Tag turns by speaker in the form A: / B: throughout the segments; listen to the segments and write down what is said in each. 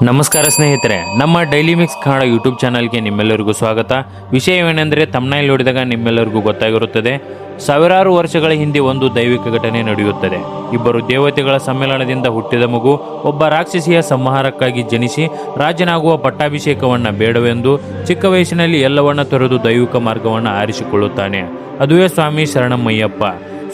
A: ನಮಸ್ಕಾರ ಸ್ನೇಹಿತರೆ, ನಮ್ಮ ಡೈಲಿ ಮಿಕ್ಸ್ ಕನ್ನಡ ಯೂಟ್ಯೂಬ್ ಚಾನಲ್ಗೆ ನಿಮ್ಮೆಲ್ಲರಿಗೂ ಸ್ವಾಗತ. ವಿಷಯವೇನೆಂದರೆ ತಮ್ನೈಲ್ ನೋಡಿದಾಗ ನಿಮ್ಮೆಲ್ಲರಿಗೂ ಗೊತ್ತಾಗಿರುತ್ತದೆ. ಸಾವಿರಾರು ವರ್ಷಗಳ ಹಿಂದೆ ಒಂದು ದೈವಿಕ ಘಟನೆ ನಡೆಯುತ್ತದೆ. ಇಬ್ಬರು ದೇವತೆಗಳ ಸಮ್ಮೇಳನದಿಂದ ಹುಟ್ಟಿದ ಮಗು ಒಬ್ಬ ರಾಕ್ಷಸಿಯ ಸಂಹಾರಕ್ಕಾಗಿ ಜನಿಸಿ ರಾಜನಾಗುವ ಪಟ್ಟಾಭಿಷೇಕವನ್ನು ಬೇಡವೆಂದು ಚಿಕ್ಕ ವಯಸ್ಸಿನಲ್ಲಿ ಎಲ್ಲವನ್ನ ತೊರೆದು ದೈವಿಕ ಮಾರ್ಗವನ್ನು ಆರಿಸಿಕೊಳ್ಳುತ್ತಾನೆ. ಅದುವೇ ಸ್ವಾಮಿ ಶರಣಮಯ್ಯಪ್ಪ.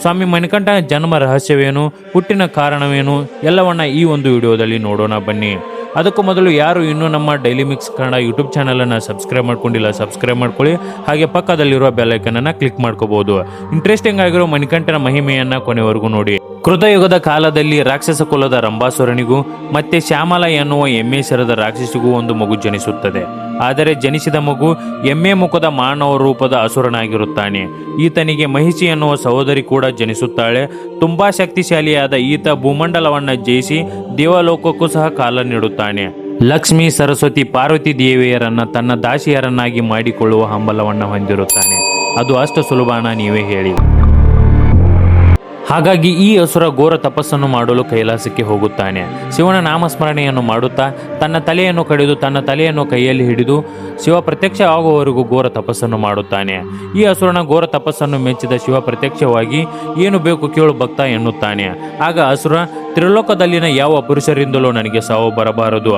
A: ಸ್ವಾಮಿ ಮಣಿಕಂಠನ ಜನ್ಮ ರಹಸ್ಯವೇನು, ಹುಟ್ಟಿನ ಕಾರಣವೇನು ಎಲ್ಲವನ್ನ ಈ ಒಂದು ವಿಡಿಯೋದಲ್ಲಿ ನೋಡೋಣ ಬನ್ನಿ. ಅದಕ್ಕೂ ಮೊದಲು ಯಾರು ಇನ್ನೂ ನಮ್ಮ ಡೈಲಿ ಮಿಕ್ಸ್ ಕನ್ನಡ ಯೂಟ್ಯೂಬ್ ಚಾನಲನ್ನು ಸಬ್ಸ್ಕ್ರೈಬ್ ಮಾಡ್ಕೊಂಡಿಲ್ಲ, ಸಬ್ಸ್ಕ್ರೈಬ್ ಮಾಡ್ಕೊಳ್ಳಿ. ಹಾಗೆ ಪಕ್ಕದಲ್ಲಿರುವ ಬೆಲ್ಲೈಕನನ್ನು ಕ್ಲಿಕ್ ಮಾಡ್ಕೋಬಹುದು. ಇಂಟ್ರೆಸ್ಟಿಂಗ್ ಆಗಿರೋ ಮಣಿಕಂಠನ ಮಹಿಮೆಯನ್ನು ಕೊನೆವರೆಗೂ ನೋಡಿ. ಕೃತಯುಗದ ಕಾಲದಲ್ಲಿ ರಾಕ್ಷಸ ಕುಲದ ರಂಭಾಸುರನಿಗೂ ಮತ್ತೆ ಶ್ಯಾಮಲ ಎನ್ನುವ ಎಮ್ಮೆ ಶರದ ರಾಕ್ಷಸಿಗೂ ಒಂದು ಮಗು ಜನಿಸುತ್ತದೆ. ಆದರೆ ಜನಿಸಿದ ಮಗು ಎಮ್ಮೆ ಮುಖದ ಮಾನವ ರೂಪದ ಅಸುರನಾಗಿರುತ್ತಾನೆ. ಈತನಿಗೆ ಮಹಿಷಿ ಎನ್ನುವ ಸಹೋದರಿ ಕೂಡ ಜನಿಸುತ್ತಾಳೆ. ತುಂಬಾ ಶಕ್ತಿಶಾಲಿಯಾದ ಈತ ಭೂಮಂಡಲವನ್ನ ಜಯಿಸಿ ದೇವಲೋಕಕ್ಕೂ ಸಹ ಕಾಲ ನೀಡುತ್ತಾನೆ. ಲಕ್ಷ್ಮಿ, ಸರಸ್ವತಿ, ಪಾರ್ವತಿ ದೇವಿಯರನ್ನ ತನ್ನ ದಾಸಿಯರನ್ನಾಗಿ ಮಾಡಿಕೊಳ್ಳುವ ಹಂಬಲವನ್ನ ಹೊಂದಿರುತ್ತಾನೆ. ಅದು ಅಷ್ಟು ಸುಲಭನ ನೀವೇ ಹೇಳಿ. ಹಾಗಾಗಿ ಈ ಅಸುರ ಘೋರ ತಪಸ್ಸನ್ನು ಮಾಡಲು ಕೈಲಾಸಕ್ಕೆ ಹೋಗುತ್ತಾನೆ. ಶಿವನ ನಾಮಸ್ಮರಣೆಯನ್ನು ಮಾಡುತ್ತಾ ತನ್ನ ತಲೆಯನ್ನು ಕಡಿದು ತನ್ನ ತಲೆಯನ್ನು ಕೈಯಲ್ಲಿ ಹಿಡಿದು ಶಿವ ಪ್ರತ್ಯಕ್ಷ ಆಗುವವರೆಗೂ ಘೋರ ತಪಸ್ಸನ್ನು ಮಾಡುತ್ತಾನೆ. ಈ ಅಸುರನ ಘೋರ ತಪಸ್ಸನ್ನು ಮೆಚ್ಚಿದ ಶಿವ ಪ್ರತ್ಯಕ್ಷವಾಗಿ ಏನು ಬೇಕು ಕೇಳು ಭಕ್ತ ಎನ್ನುತ್ತಾನೆ. ಆಗ ಅಸುರ, ತ್ರಿಲೋಕದಲ್ಲಿನ ಯಾವ ಪುರುಷರಿಂದಲೂ ನನಗೆ ಸಾವು ಬರಬಾರದು.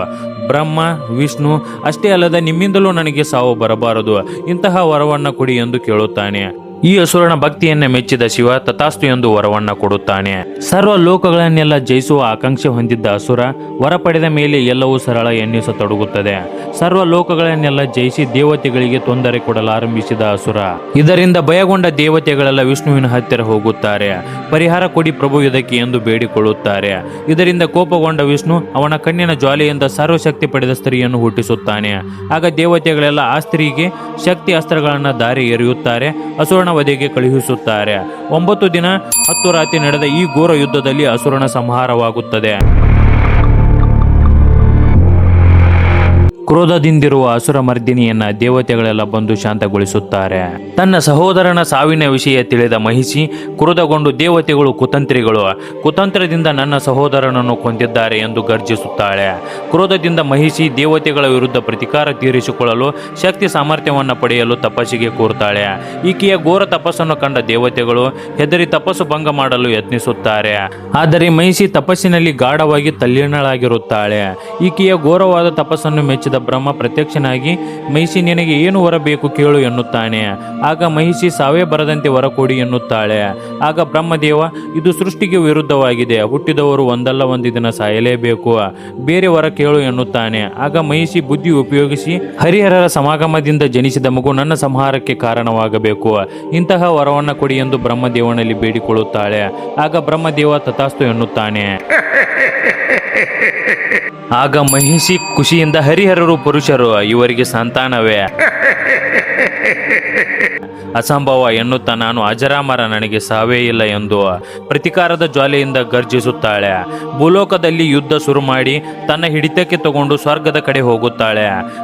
A: ಬ್ರಹ್ಮ, ವಿಷ್ಣು ಅಷ್ಟೇ ಅಲ್ಲದ ನಿಮ್ಮಿಂದಲೂ ನನಗೆ ಸಾವು ಬರಬಾರದು. ಇಂತಹ ವರವನ್ನು ಕೊಡಿ ಎಂದು ಕೇಳುತ್ತಾನೆ. ಈ ಅಸುರನ ಭಕ್ತಿಯನ್ನ ಮೆಚ್ಚಿದ ಶಿವ ತಥಾಸ್ತು ಎಂದು ವರವನ್ನ ಕೊಡುತ್ತಾನೆ. ಸರ್ವ ಲೋಕಗಳನ್ನೆಲ್ಲ ಜಯಿಸುವ ಆಕಾಂಕ್ಷೆ ಹೊಂದಿದ್ದ ಅಸುರ ವರ ಪಡೆದ ಮೇಲೆ ಎಲ್ಲವೂ ಸರಳ ಎನ್ನಿಸತೊಡಗುತ್ತದೆ. ಸರ್ವ ಲೋಕಗಳನ್ನೆಲ್ಲ ಜಯಿಸಿ ದೇವತೆಗಳಿಗೆ ತೊಂದರೆ ಕೊಡಲಾರಂಭಿಸಿದ ಅಸುರ. ಇದರಿಂದ ಭಯಗೊಂಡ ದೇವತೆಗಳೆಲ್ಲ ವಿಷ್ಣುವಿನ ಹತ್ತಿರ ಹೋಗುತ್ತಾರೆ. ಪರಿಹಾರ ಕೊಡಿ ಪ್ರಭು ಇದಕ್ಕೆ ಎಂದು ಬೇಡಿಕೊಳ್ಳುತ್ತಾರೆ. ಇದರಿಂದ ಕೋಪಗೊಂಡ ವಿಷ್ಣು ಅವನ ಕಣ್ಣಿನ ಜ್ವಾಲೆಯಿಂದ ಸರ್ವಶಕ್ತಿ ಪಡೆದ ಸ್ತ್ರೀಯನ್ನು ಹುಟ್ಟಿಸುತ್ತಾನೆ. ಆಗ ದೇವತೆಗಳೆಲ್ಲ ಆ ಸ್ತ್ರೀಗೆ ಶಕ್ತಿ ಅಸ್ತ್ರಗಳನ್ನು ದಾರಿ ಎರೆಯುತ್ತಾರೆ. ಅಸುರನ ವಧೆಗೆ ಕಳುಹಿಸುತ್ತಾರೆ. 9 ದಿನ 10 ರಾತ್ರಿ ನಡೆದ ಈ ಘೋರ ಯುದ್ಧದಲ್ಲಿ ಅಸುರನ ಸಂಹಾರವಾಗುತ್ತದೆ. ಕ್ರೋಧದಿಂದಿರುವ ಅಸುರ ಮರ್ದಿನಿಯನ್ನ ದೇವತೆಗಳೆಲ್ಲ ಬಂದು ಶಾಂತಗೊಳಿಸುತ್ತಾರೆ. ತನ್ನ ಸಹೋದರನ ಸಾವಿನ ವಿಷಯ ತಿಳಿದ ಮಹಿಷಿ ಕ್ರೋಧಗೊಂಡು ದೇವತೆಗಳು ಕುತಂತ್ರದಿಂದ ನನ್ನ ಸಹೋದರನನ್ನು ಕೊಂದಿದ್ದಾರೆ ಎಂದು ಗರ್ಜಿಸುತ್ತಾಳೆ. ಕ್ರೋಧದಿಂದ ಮಹಿಷಿ ದೇವತೆಗಳ ವಿರುದ್ಧ ಪ್ರತಿಕಾರ ತೀರಿಸಿಕೊಳ್ಳಲು ಶಕ್ತಿ ಸಾಮರ್ಥ್ಯವನ್ನು ಪಡೆಯಲು ತಪಸ್ಸಿಗೆ ಕೂರ್ತಾಳೆ. ಈಕೆಯ ಘೋರ ತಪಸ್ಸನ್ನು ಕಂಡ ದೇವತೆಗಳು ಹೆದರಿ ತಪಸ್ಸು ಭಂಗ ಮಾಡಲು ಯತ್ನಿಸುತ್ತಾರೆ. ಆದರೆ ಮಹಿಷಿ ತಪಸ್ಸಿನಲ್ಲಿ ಗಾಢವಾಗಿ ತಲ್ಲೀನಳಾಗಿರುತ್ತಾಳೆ. ಈಕೆಯ ಘೋರವಾದ ತಪಸ್ಸನ್ನು ಮೆಚ್ಚಿದ ಬ್ರಹ್ಮ ಪ್ರತ್ಯಕ್ಷನಾಗಿ, ಮಹಿಷಿ ನಿನಗೆ ಏನು ವರ ಬೇಕು ಕೇಳು ಎನ್ನುತ್ತಾನೆ. ಆಗ ಮಹಿಷಿ ಸಾವೇ ಬರದಂತೆ ವರ ಕೊಡಿ ಎನ್ನುತ್ತಾಳೆ. ಆಗ ಬ್ರಹ್ಮದೇವ, ಇದು ಸೃಷ್ಟಿಗೆ ವಿರುದ್ಧವಾಗಿದೆ. ಹುಟ್ಟಿದವರು ಒಂದಲ್ಲ ಒಂದು ದಿನ ಸಾಯಲೇಬೇಕು. ಬೇರೆ ವರ ಕೇಳು ಎನ್ನುತ್ತಾನೆ. ಆಗ ಮಹಿಷಿ ಬುದ್ಧಿ ಉಪಯೋಗಿಸಿ, ಹರಿಹರರ ಸಮಾಗಮದಿಂದ ಜನಿಸಿದ ಮಗು ನನ್ನ ಸಂಹಾರಕ್ಕೆ ಕಾರಣವಾಗಬೇಕು. ಇಂತಹ ವರವನ್ನ ಕೊಡಿ ಎಂದು ಬ್ರಹ್ಮದೇವನಲ್ಲಿ ಬೇಡಿಕೊಳ್ಳುತ್ತಾಳೆ. ಆಗ ಬ್ರಹ್ಮದೇವ ತಥಾಸ್ತು ಎನ್ನುತ್ತಾನೆ. ಆಗ ಮಹಿಷಿ ಖುಷಿಯಿಂದ, ಹರಿಹರರು ಪುರುಷರು, ಇವರಿಗೆ ಸಂತಾನವೇ ಅಸಂಭವ ಎನ್ನುತ್ತಾ ನಾನು ಅಜರಾಮರ, ನನಗೆ ಸಾವೇ ಇಲ್ಲ ಎಂದು ಪ್ರತಿಕಾರದ ಜ್ವಾಲೆಯಿಂದ ಗರ್ಜಿಸುತ್ತಾಳೆ. ಭೂಲೋಕದಲ್ಲಿ ಯುದ್ಧ ಶುರು ಮಾಡಿ ತನ್ನ ಹಿಡಿತಕ್ಕೆ ತಗೊಂಡು ಸ್ವರ್ಗದ ಕಡೆ ಹೋಗುತ್ತಾಳೆ.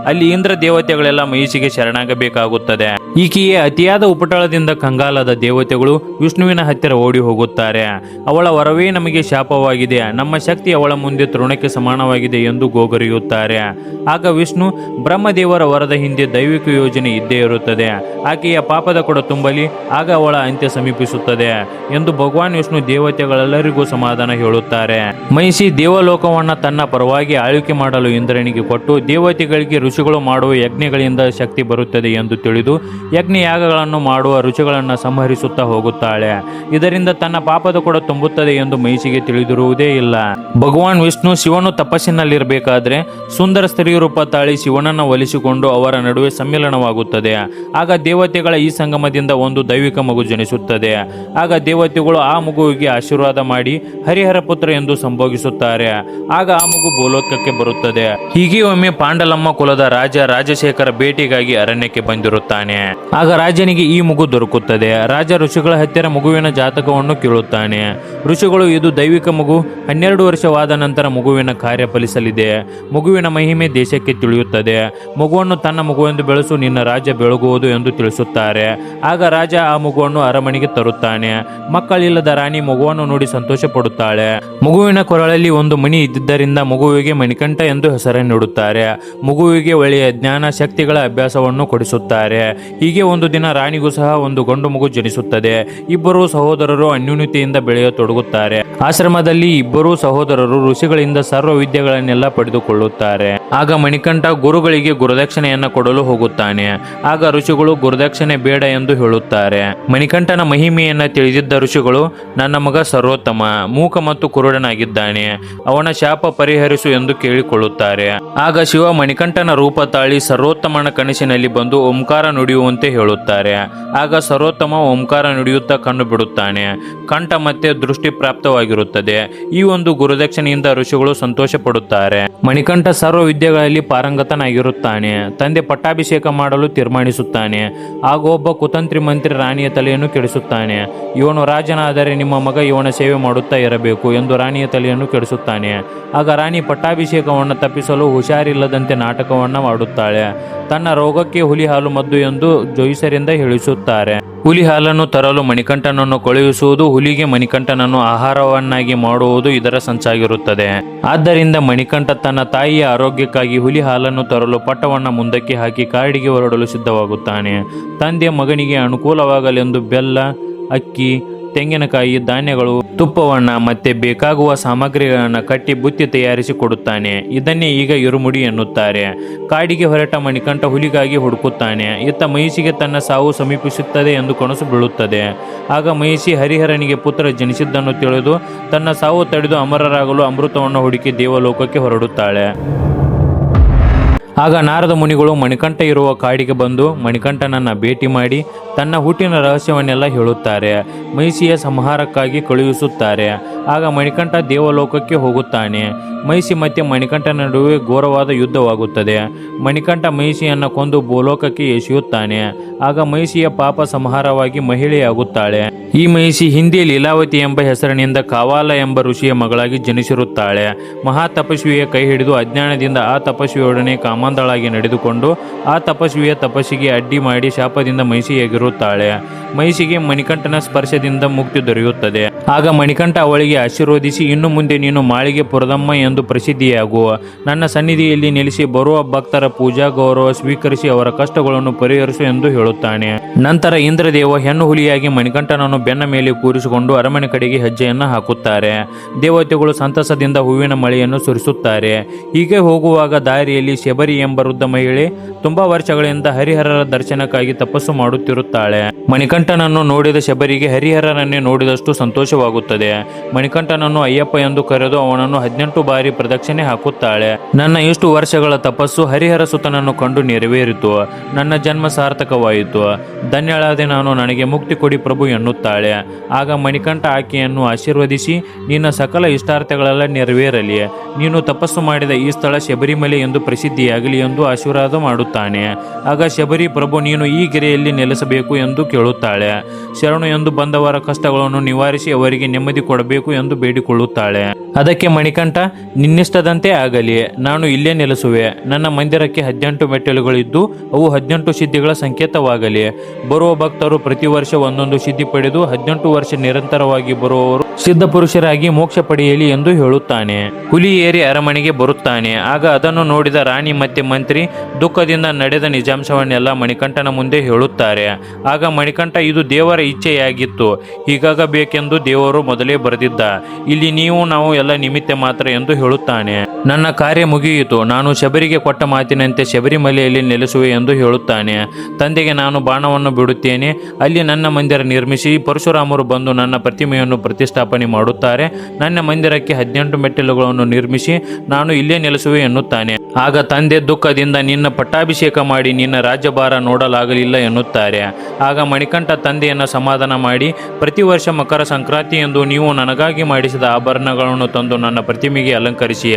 A: ಅಲ್ಲಿ ಇಂದ್ರ ದೇವತೆಗಳೆಲ್ಲ ಮಹಿಷಿಗೆ ಶರಣಾಗಬೇಕಾಗುತ್ತದೆ. ಈಕೆಯೇ ಅತಿಯಾದ ಉಪಟಳದಿಂದ ಕಂಗಾಲದ ದೇವತೆಗಳು ವಿಷ್ಣುವಿನ ಹತ್ತಿರ ಓಡಿ ಹೋಗುತ್ತಾರೆ. ಅವಳ ವರವೇ ನಮಗೆ ಶಾಪವಾಗಿದೆ, ನಮ್ಮ ಶಕ್ತಿ ಅವಳ ಮುಂದೆ ತೃಣಕ್ಕೆ ಸಮಾನವಾಗಿದೆ ಎಂದು ಗೋಗರಿಯುತ್ತಾರೆ. ಆಗ ವಿಷ್ಣು, ಬ್ರಹ್ಮದೇವರ ವರದ ಹಿಂದೆ ದೈವಿಕ ಯೋಜನೆ ಇದ್ದೇ ಇರುತ್ತದೆ. ಆಕೆಯ ಪಾಪದ ಕೊಡ ತುಂಬಲಿ, ಆಗ ಅವಳ ಅಂತ್ಯ ಸಮೀಪಿಸುತ್ತದೆ ಎಂದು ಭಗವಾನ್ ವಿಷ್ಣು ದೇವತೆಗಳೆಲ್ಲರಿಗೂ ಸಮಾಧಾನ ಹೇಳುತ್ತಾರೆ. ಮಹಿಷಿ ದೇವಲೋಕವನ್ನ ತನ್ನ ಪರವಾಗಿ ಆಳ್ವಿಕೆ ಮಾಡಲು ಇಂದ್ರನಿಗೆ ಕೊಟ್ಟು, ದೇವತೆಗಳಿಗೆ ಋಷಿಗಳು ಮಾಡುವ ಯಜ್ಞಗಳಿಂದ ಶಕ್ತಿ ಬರುತ್ತದೆ ಎಂದು ತಿಳಿದು ಯಜ್ಞಯಾಗಗಳನ್ನು ಮಾಡುವ ಋಷಿಗಳನ್ನು ಸಂಹರಿಸುತ್ತಾ ಹೋಗುತ್ತಾಳೆ. ಇದರಿಂದ ತನ್ನ ಪಾಪದ ಕೊಡ ತುಂಬುತ್ತದೆ ಎಂದು ಮಹಿಷಿಗೆ ತಿಳಿದಿರುವುದೇ ಇಲ್ಲ. ಭಗವಾನ್ ವಿಷ್ಣು ಶಿವನು ತಪಸ್ಸಿನಲ್ಲಿರಬೇಕಾದ್ರೆ ಸುಂದರ ಸ್ತ್ರೀ ರೂಪ ತಾಳಿ ಶಿವನನ್ನು ಒಲಿಸಿಕೊಂಡು ಅವರ ನಡುವೆ ಸಮ್ಮಿಲನವಾಗುತ್ತದೆ. ಆಗ ದೇವತೆಗಳ ಈ ಸಂಗಮದಿಂದ ಒಂದು ದೈವಿಕ ಮಗು ಜನಿಸುತ್ತದೆ. ಆಗ ದೇವತೆಗಳು ಆ ಮಗುವಿಗೆ ಆಶೀರ್ವಾದ ಮಾಡಿ ಹರಿಹರ ಪುತ್ರ ಎಂದು ಸಂಬೋಗಿಸುತ್ತಾರೆ. ಆಗ ಆ ಮಗು ಭೂಲೋಕಕ್ಕೆ ಬರುತ್ತದೆ. ಹೀಗೆ ಒಮ್ಮೆ ಪಾಂಡಲಮ್ಮ ಕುಲದ ರಾಜ ರಾಜಶೇಖರ ಭೇಟಿಗಾಗಿ ಅರಣ್ಯಕ್ಕೆ ಬಂದಿರುತ್ತಾನೆ. ಆಗ ರಾಜನಿಗೆ ಈ ಮಗು ದೊರಕುತ್ತದೆ. ರಾಜ ಋಷಿಗಳ ಹತ್ತಿರ ಮಗುವಿನ ಜಾತಕವನ್ನು ಕೇಳುತ್ತಾನೆ. ಋಷಿಗಳು, ಇದು ದೈವಿಕ ಮಗು, 12 ವರ್ಷವಾದ ನಂತರ ಮಗುವಿನ ಕಾರ್ಯ ಫಲಿಸಲಿದೆ. ಮಗುವಿನ ಮಹಿಮೆ ದೇಶಕ್ಕೆ ತಿಳಿಯುತ್ತದೆ. ಮಗುವನ್ನು ತನ್ನ ಮಗುವೆಂದು ಬೆಳೆಸು, ನಿನ್ನ ರಾಜ್ಯ ಬೆಳಗುವ ಕೊಡುವುದು ಎಂದು ತಿಳಿಸುತ್ತಾರೆ. ಆಗ ರಾಜ ಆ ಮಗುವನ್ನು ಅರಮನೆಗೆ ತರುತ್ತಾನೆ. ಮಕ್ಕಳಿಲ್ಲದ ರಾಣಿ ಮಗುವನ್ನು ನೋಡಿ ಸಂತೋಷ ಪಡುತ್ತಾಳೆ. ಮಗುವಿನ ಕೊರಳಲ್ಲಿ ಒಂದು ಮಣಿ ಇದ್ದಿದ್ದರಿಂದ ಮಗುವಿಗೆ ಮಣಿಕಂಠ ಎಂದು ಹೆಸರನ್ನಿಡುತ್ತಾರೆ. ಮಗುವಿಗೆ ಒಳ್ಳೆಯ ಜ್ಞಾನ ಶಕ್ತಿಗಳ ಅಭ್ಯಾಸವನ್ನು ಕೊಡಿಸುತ್ತಾರೆ. ಹೀಗೆ ಒಂದು ದಿನ ರಾಣಿಗೂ ಸಹ ಒಂದು ಗಂಡು ಮಗು ಜನಿಸುತ್ತದೆ. ಇಬ್ಬರು ಸಹೋದರರು ಅನ್ಯೂನ್ಯತೆಯಿಂದ ಬೆಳೆಯತೊಡಗುತ್ತಾರೆ. ಆಶ್ರಮದಲ್ಲಿ ಇಬ್ಬರೂ ಸಹೋದರರು ಋಷಿಗಳಿಂದ ಸರ್ವ ವಿದ್ಯೆಗಳನ್ನೆಲ್ಲ ಪಡೆದುಕೊಳ್ಳುತ್ತಾರೆ. ಆಗ ಮಣಿಕಂಠ ಗುರುಗಳಿಗೆ ಗುರುದಕ್ಷಿಣೆಯನ್ನು ಕೊಡಲು ಹೋಗುತ್ತಾನೆ. ಆಗ ಋಷಿಗಳು ಗುರುದಕ್ಷಿಣೆ ಬೇಡ ಎಂದು ಹೇಳುತ್ತಾರೆ. ಮಣಿಕಂಠನ ಮಹಿಮೆಯನ್ನು ತಿಳಿದಿದ್ದ ಋಷಿಗಳು, ನನ್ನ ಮಗ ಸರ್ವೋತ್ತಮ ಮೂಕ ಮತ್ತು ಕುರುಡನಾಗಿದ್ದಾನೆ, ಅವನ ಶಾಪ ಪರಿಹರಿಸು ಎಂದು ಕೇಳಿಕೊಳ್ಳುತ್ತಾರೆ. ಆಗ ಶಿವ ಮಣಿಕಂಠನ ರೂಪ ತಾಳಿ ಸರ್ವೋತ್ತಮನ ಕನಸಿನಲ್ಲಿ ಬಂದು ಓಂಕಾರ ನುಡಿಯುವಂತೆ ಹೇಳುತ್ತಾರೆ. ಆಗ ಸರ್ವೋತ್ತಮ ಓಂಕಾರ ನುಡಿಯುತ್ತಾ ಕಣ್ಣು ಬಿಡುತ್ತಾನೆ. ಕಂಠ ಮತ್ತೆ ದೃಷ್ಟಿ ಪ್ರಾಪ್ತವಾಗಿರುತ್ತದೆ. ಈ ಒಂದು ಗುರುದಕ್ಷಿಣೆಯಿಂದ ಋಷಿಗಳು ಸಂತೋಷ ಪಡುತ್ತಾರೆ. ಮಣಿಕಂಠ ಸರ್ವ ವಿದ್ಯೆಗಳಲ್ಲಿ ಪಾರಂಗತನಾಗಿರುತ್ತಾನೆ. ತಂದೆ ಪಟ್ಟಾಭಿಷೇಕ ಮಾಡಲು ತೀರ್ಮಾನಿಸುತ್ತಾನೆ. ಆಗ ಒಬ್ಬ ಕುತಂತ್ರಿ ಮಂತ್ರಿ ರಾಣಿಯ ತಲೆಯನ್ನು ಕೆಡಿಸುತ್ತಾನೆ. ಇವನು ರಾಜನಾದರೆ ನಿಮ್ಮ ಮಗ ಇವನ ಸೇವೆ ಮಾಡುತ್ತಾ ಇರಬೇಕು ಎಂದು ರಾಣಿಯ ತಲೆಯನ್ನು ಕೆಡಿಸುತ್ತಾನೆ. ಆಗ ರಾಣಿ ಪಟ್ಟಾಭಿಷೇಕವನ್ನು ತಪ್ಪಿಸಲು ಹುಷಾರಿಲ್ಲದಂತೆ ನಾಟಕವನ್ನು ಮಾಡುತ್ತಾಳೆ. ತನ್ನ ರೋಗಕ್ಕೆ ಹುಲಿ ಹಾಲು ಮದ್ದು ಎಂದು ಜೋಯಿಸರಿಂದ ಹೇಳಿಸುತ್ತಾರೆ. ಹುಲಿ ಹಾಲನ್ನು ತರಲು ಮಣಿಕಂಠನನ್ನು ಕಳುಹಿಸುವುದು, ಹುಲಿಗೆ ಮಣಿಕಂಠನನ್ನು ಆಹಾರವನ್ನಾಗಿ ಮಾಡುವುದು ಇದರ ಸಂಚಾಗಿರುತ್ತದೆ. ಆದ್ದರಿಂದ ಮಣಿಕಂಠ ತನ್ನ ತಾಯಿಯ ಆರೋಗ್ಯಕ್ಕಾಗಿ ಹುಲಿ ಹಾಲನ್ನು ತರಲು ಪಟ್ಟವನ್ನು ಮುಂದಕ್ಕೆ ಹಾಕಿ ಕಾಡಿಗೆ ಹೊರಡಲು ಸಿದ್ಧವಾಗುತ್ತಾನೆ. ತಂದೆ ಮಗನಿಗೆ ಅನುಕೂಲವಾಗಲೆಂದು ಬೆಲ್ಲ, ಅಕ್ಕಿ, ತೆಂಗಿನಕಾಯಿ, ಧಾನ್ಯಗಳು, ತುಪ್ಪವನ್ನ ಮತ್ತೆ ಬೇಕಾಗುವ ಸಾಮಗ್ರಿಗಳನ್ನು ಕಟ್ಟಿ ಬುತ್ತಿ ತಯಾರಿಸಿ ಕೊಡುತ್ತಾನೆ. ಇದನ್ನೇ ಈಗ ಇರುಮುಡಿ ಎನ್ನುತ್ತಾರೆ. ಕಾಡಿಗೆ ಹೊರಟ ಮಣಿಕಂಠ ಹುಲಿಗಾಗಿ ಹುಡುಕುತ್ತಾನೆ. ಇತ್ತ ಮಹಿಷಿಗೆ ತನ್ನ ಸಾವು ಸಮೀಪಿಸುತ್ತದೆ ಎಂದು ಕನಸು ಬೀಳುತ್ತದೆ. ಆಗ ಮಹಿಷಿ ಹರಿಹರನಿಗೆ ಪುತ್ರ ಜನಿಸಿದ್ದನ್ನು ತಿಳಿದು ತನ್ನ ಸಾವು ತಡೆದು ಅಮರರಾಗಲು ಅಮೃತವನ್ನು ಹುಡುಕಿ ದೇವಲೋಕಕ್ಕೆ ಹೊರಡುತ್ತಾಳೆ. ಆಗ ನಾರದ ಮುನಿಗಳು ಮಣಿಕಂಠ ಇರುವ ಕಾಡಿಗೆ ಬಂದು ಮಣಿಕಂಠನನ್ನು ಭೇಟಿ ಮಾಡಿ ತನ್ನ ಹುಟ್ಟಿನ ರಹಸ್ಯವನ್ನೆಲ್ಲ ಹೇಳುತ್ತಾರೆ. ಮಹಿಷಿಯ ಸಂಹಾರಕ್ಕಾಗಿ ಕಳುಹಿಸುತ್ತಾರೆ. ಆಗ ಮಣಿಕಂಠ ದೇವಲೋಕಕ್ಕೆ ಹೋಗುತ್ತಾನೆ. ಮಹಿಷಿ ಮತ್ತೆ ಮಣಿಕಂಠನ ನಡುವೆ ಘೋರವಾದ ಯುದ್ಧವಾಗುತ್ತದೆ. ಮಣಿಕಂಠ ಮಹಿಷಿಯನ್ನು ಕೊಂದು ಭೂಲೋಕಕ್ಕೆ ಎಸೆಯುತ್ತಾನೆ. ಆಗ ಮಹಿಷಿಯ ಪಾಪ ಸಂಹಾರವಾಗಿ ಮಹಿಳೆಯಾಗುತ್ತಾಳೆ. ಈ ಮಹಿಷಿ ಹಿಂದೆ ಲೀಲಾವತಿ ಎಂಬ ಹೆಸರಿನಿಂದ ಕಾವಾಲ ಎಂಬ ಋಷಿಯ ಮಗಳಾಗಿ ಜನಿಸಿರುತ್ತಾಳೆ. ಮಹಾ ತಪಸ್ವಿಯ ಕೈ ಹಿಡಿದು ಅಜ್ಞಾನದಿಂದ ಆ ತಪಸ್ವಿಯೊಡನೆ ಕಾಮಾಂಧಳಾಗಿ ನಡೆದುಕೊಂಡು ಆ ತಪಸ್ವಿಯ ತಪಸ್ಸಿಗೆ ಅಡ್ಡಿ ಮಾಡಿ ಶಾಪದಿಂದ ಮಹಿಷಿಯಾಗಿರುತ್ತಾಳೆ. ಮಹಿಷಿಗೆ ಮಣಿಕಂಠನ ಸ್ಪರ್ಶದಿಂದ ಮುಕ್ತಿ ದೊರೆಯುತ್ತದೆ. ಆಗ ಮಣಿಕಂಠ ಅವಳಿಗೆ ಆಶೀರ್ವದಿಸಿ, ಇನ್ನು ಮುಂದೆ ನೀನು ಮಾಳಿಗೆ ಪುರದಮ್ಮ ಎಂದು ಪ್ರಸಿದ್ಧಿಯಾಗುವ, ನನ್ನ ಸನ್ನಿಧಿಯಲ್ಲಿ ನೆಲೆಸಿ ಬರುವ ಭಕ್ತರ ಪೂಜಾ ಗೌರವ ಸ್ವೀಕರಿಸಿ ಅವರ ಕಷ್ಟಗಳನ್ನು ಪರಿಹರಿಸು ಎಂದು ಹೇಳುತ್ತಾನೆ. ನಂತರ ಇಂದ್ರದೇವ ಹೆಣ್ಣು ಹುಲಿಯಾಗಿ ಮಣಿಕಂಠನನ್ನು ಬೆನ್ನ ಮೇಲೆ ಕೂರಿಸಿಕೊಂಡು ಅರಮನೆ ಕಡೆಗೆ ಹೆಜ್ಜೆಯನ್ನು ಹಾಕುತ್ತಾರೆ. ದೇವತೆಗಳು ಸಂತಸದಿಂದ ಹೂವಿನ ಮಳೆಯನ್ನು ಸುರಿಸುತ್ತಾರೆ. ಹೀಗೆ ಹೋಗುವಾಗ ದಾರಿಯಲ್ಲಿ ಶಬರಿ ಎಂಬ ವೃದ್ಧ ಮಹಿಳೆ ತುಂಬಾ ವರ್ಷಗಳಿಂದ ಹರಿಹರರ ದರ್ಶನಕ್ಕಾಗಿ ತಪಸ್ಸು ಮಾಡುತ್ತಿರುತ್ತಾಳೆ. ಮಣಿಕಂಠನನ್ನು ನೋಡಿದ ಶಬರಿಗೆ ಹರಿಹರನನ್ನೇ ನೋಡಿದಷ್ಟು ಸಂತೋಷವಾಗುತ್ತದೆ. ಮಣಿಕಂಠನನ್ನು ಅಯ್ಯಪ್ಪ ಎಂದು ಕರೆದು ಅವನನ್ನು 18 ಬಾರಿ ಪ್ರದಕ್ಷಿಣೆ ಹಾಕುತ್ತಾಳೆ. ನನ್ನ ಇಷ್ಟು ವರ್ಷಗಳ ತಪಸ್ಸು ಹರಿಹರ ಸುತನನ್ನು ಕಂಡು ನೆರವೇರಿತು. ನನ್ನ ಜನ್ಮ ಸಾರ್ಥಕವಾಯಿತು. ಧನ್ಯಳಾದೆ ನಾನು, ನನಗೆ ಮುಕ್ತಿ ಕೊಡಿ ಪ್ರಭು ಎನ್ನುತ್ತಾಳೆ. ಆಗ ಮಣಿಕಂಠ ಆಕೆಯನ್ನು ಆಶೀರ್ವದಿಸಿ, ನಿನ್ನ ಸಕಲ ಇಷ್ಟಾರ್ಥಗಳೆಲ್ಲ ನೆರವೇರಲಿ, ನೀನು ತಪಸ್ಸು ಮಾಡಿದ ಈ ಸ್ಥಳ ಶಬರಿಮಲೆ ಎಂದು ಪ್ರಸಿದ್ಧಿಯಾಗಲಿ ಎಂದು ಆಶೀರ್ವಾದ ಮಾಡುತ್ತಾನೆ. ಆಗ ಶಬರಿ, ಪ್ರಭು ನೀನು ಈ ಗಿರಿಯಲ್ಲಿ ನೆಲೆಸಬೇಕು ಎಂದು ಕೇಳುತ್ತಾಳೆ. ಶರಣು ಎಂದು ಬಂದವರ ಕಷ್ಟಗಳನ್ನು ನಿವಾರಿಸಿ ಅವರಿಗೆ ನೆಮ್ಮದಿ ಕೊಡಬೇಕು ಎಂದು ಬೇಡಿಕೊಳ್ಳುತ್ತಾಳೆ. ಅದಕ್ಕೆ ಮಣಿಕಂಠ, ನಿನ್ನಿಷ್ಟದಂತೆ ಆಗಲಿ, ನಾನು ಇಲ್ಲೇ ನೆಲೆಸುವೆ. ನನ್ನ ಮಂದಿರಕ್ಕೆ 18 ಮೆಟ್ಟಿಲುಗಳಿದ್ದು ಅವು 18 ಸಿದ್ಧಿಗಳ ಸಂಕೇತವಾಗಲಿ. ಬರುವ ಭಕ್ತರು ಪ್ರತಿ ವರ್ಷ ಒಂದೊಂದು ಸಿದ್ಧಿ ಪಡೆದು 18 ವರ್ಷ ನಿರಂತರವಾಗಿ ಬರುವವರು ಸಿದ್ಧ ಪುರುಷರಾಗಿ ಮೋಕ್ಷ ಪಡೆಯಲಿ ಎಂದು ಹೇಳುತ್ತಾನೆ. ಹುಲಿ ಏರಿ ಅರಮನೆಗೆ ಬರುತ್ತಾನೆ. ಆಗ ಅದನ್ನು ನೋಡಿದ ರಾಣಿ ಮತ್ತೆ ಮಂತ್ರಿ ದುಃಖದಿಂದ ನಡೆದ ನಿಜಾಂಶವನ್ನೆಲ್ಲ ಮಣಿಕಂಠನ ಮುಂದೆ ಹೇಳುತ್ತಾರೆ. ಆಗ ಮಣಿಕಂಠ, ಇದು ದೇವರ ಇಚ್ಛೆಯಾಗಿತ್ತು, ಹೀಗಾಗಬೇಕೆಂದು ದೇವರು ಮೊದಲೇ ಬರೆದಿದ್ದ. ಇಲ್ಲಿ ನೀವು ನಾವು ಎಲ್ಲ ನಿಮಿತ್ತ ಮಾತ್ರ ಎಂದು ಹೇಳುತ್ತಾನೆ. ನನ್ನ ಕಾರ್ಯ ಮುಗಿಯಿತು, ನಾನು ಶಬರಿಗೆ ಕೊಟ್ಟ ಮಾತಿನಂತೆ ಶಬರಿಮಲೆಯಲ್ಲಿ ನೆಲೆಸುವೆ ಎಂದು ಹೇಳುತ್ತಾನೆ. ತಂದೆಗೆ ನಾನು ಬಾಣವನ್ನು ಬಿಡುತ್ತೇನೆ, ಅಲ್ಲಿ ನನ್ನ ಮಂದಿರ ನಿರ್ಮಿಸಿ ಪರಶುರಾಮರು ಬಂದು ನನ್ನ ಪ್ರತಿಮೆಯನ್ನು ಪ್ರತಿಷ್ಠಾಪನೆ ಮಾಡುತ್ತಾರೆ. ನನ್ನ ಮಂದಿರಕ್ಕೆ 18 ಮೆಟ್ಟಿಲುಗಳನ್ನು ನಿರ್ಮಿಸಿ ನಾನು ಇಲ್ಲೇ ನೆಲೆಸುವೆ ಎನ್ನುತ್ತಾನೆ. ಆಗ ತಂದೆ ದುಃಖದಿಂದ, ನಿನ್ನ ಪಟ್ಟಾಭಿಷೇಕ ಮಾಡಿ ನಿನ್ನ ರಾಜ್ಯಭಾರ ನೋಡಲಾಗಲಿಲ್ಲ ಎನ್ನುತ್ತಾರೆ. ಆಗ ಮಣಿಕಂಠ ತಂದೆಯನ್ನು ಸಮಾಧಾನ ಮಾಡಿ, ಪ್ರತಿ ವರ್ಷ ಮಕರ ಸಂಕ್ರಾಂತಿ ಎಂದು ನೀವು ನನಗಾಗಿ ಹೊಸದಾಗಿ ಮಾಡಿಸಿದ ಆಭರಣಗಳನ್ನು ತಂದು ನನ್ನ ಪ್ರತಿಮೆಗೆ ಅಲಂಕರಿಸಿ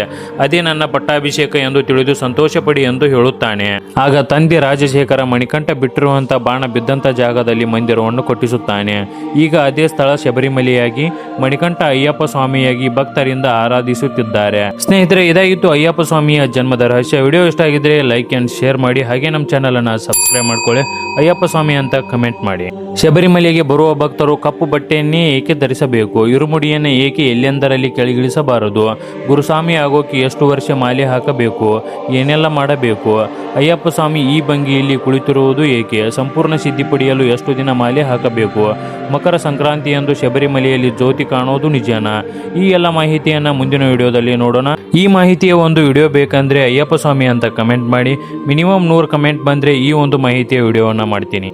A: ಅದೇ ನನ್ನ ಪಟ್ಟಾಭಿಷೇಕ ಎಂದು ತಿಳಿದು ಸಂತೋಷಪಡಿ ಎಂದು ಹೇಳುತ್ತಾನೆ. ಆಗ ತಂದೆ ರಾಜಶೇಖರ ಮಣಿಕಂಠ ಬಿಟ್ಟಿರುವಂಥ ಬಾಣ ಬಿದ್ದಂಥ ಜಾಗದಲ್ಲಿ ಮಂದಿರವನ್ನು ಕಟ್ಟಿಸುತ್ತಾನೆ. ಈಗ ಅದೇ ಸ್ಥಳ ಶಬರಿಮಲೆಯಾಗಿ ಮಣಿಕಂಠ ಅಯ್ಯಪ್ಪ ಸ್ವಾಮಿಯಾಗಿ ಭಕ್ತರಿಂದ ಆರಾಧಿಸುತ್ತಿದ್ದಾರೆ. ಸ್ನೇಹಿತರೆ, ಇದಾಗಿತ್ತು ಅಯ್ಯಪ್ಪ ಸ್ವಾಮಿಯ ಜನ್ಮದ ರಹಸ್ಯ. ವಿಡಿಯೋ ಇಷ್ಟ ಆಗಿದ್ರೆ ಲೈಕ್ ಅಂಡ್ ಶೇರ್ ಮಾಡಿ, ಹಾಗೆ ನಮ್ಮ ಚಾನಲ್ ಅನ್ನು ಸಬ್ಸ್ಕ್ರೈಬ್ ಮಾಡ್ಕೊಳ್ಳಿ. ಅಯ್ಯಪ್ಪ ಸ್ವಾಮಿ ಅಂತ ಕಮೆಂಟ್ ಮಾಡಿ. ಶಬರಿಮಲೆಗೆ ಬರುವ ಭಕ್ತರು ಕಪ್ಪು ಬಟ್ಟೆಯನ್ನೇ ಏಕೆ ಧರಿಸಬೇಕು? ಇರುಮುಡಿಯನ್ನು ಏಕೆ ಎಲ್ಲೆಂದರಲ್ಲಿ ಕೆಳಗಿಳಿಸಬಾರದು? ಗುರುಸ್ವಾಮಿ ಆಗೋಕೆ ಎಷ್ಟು ವರ್ಷ ಮಾಲೆ ಹಾಕಬೇಕು? ಏನೆಲ್ಲ ಮಾಡಬೇಕು? ಅಯ್ಯಪ್ಪ ಸ್ವಾಮಿ ಈ ಭಂಗಿಯಲ್ಲಿ ಕುಳಿತಿರುವುದು ಏಕೆ? ಸಂಪೂರ್ಣ ಸಿದ್ಧಿ ಪಡೆಯಲು ಎಷ್ಟು ದಿನ ಮಾಲೆ ಹಾಕಬೇಕು? ಮಕರ ಸಂಕ್ರಾಂತಿಯಂದು ಶಬರಿಮಲೆಯಲ್ಲಿ ಜ್ಯೋತಿ ಕಾಣೋದು ನಿಜನಾ? ಈ ಎಲ್ಲ ಮಾಹಿತಿಯನ್ನು ಮುಂದಿನ ವಿಡಿಯೋದಲ್ಲಿ ನೋಡೋಣ. ಈ ಮಾಹಿತಿಯ ಒಂದು ವಿಡಿಯೋ ಬೇಕಂದ್ರೆ ಅಯ್ಯಪ್ಪ ಸ್ವಾಮಿ ಅಂತ ಕಮೆಂಟ್ ಮಾಡಿ. ಮಿನಿಮಮ್ 100 ಕಮೆಂಟ್ ಬಂದರೆ ಈ ಒಂದು ಮಾಹಿತಿಯ ವಿಡಿಯೋವನ್ನು ಮಾಡ್ತೀನಿ.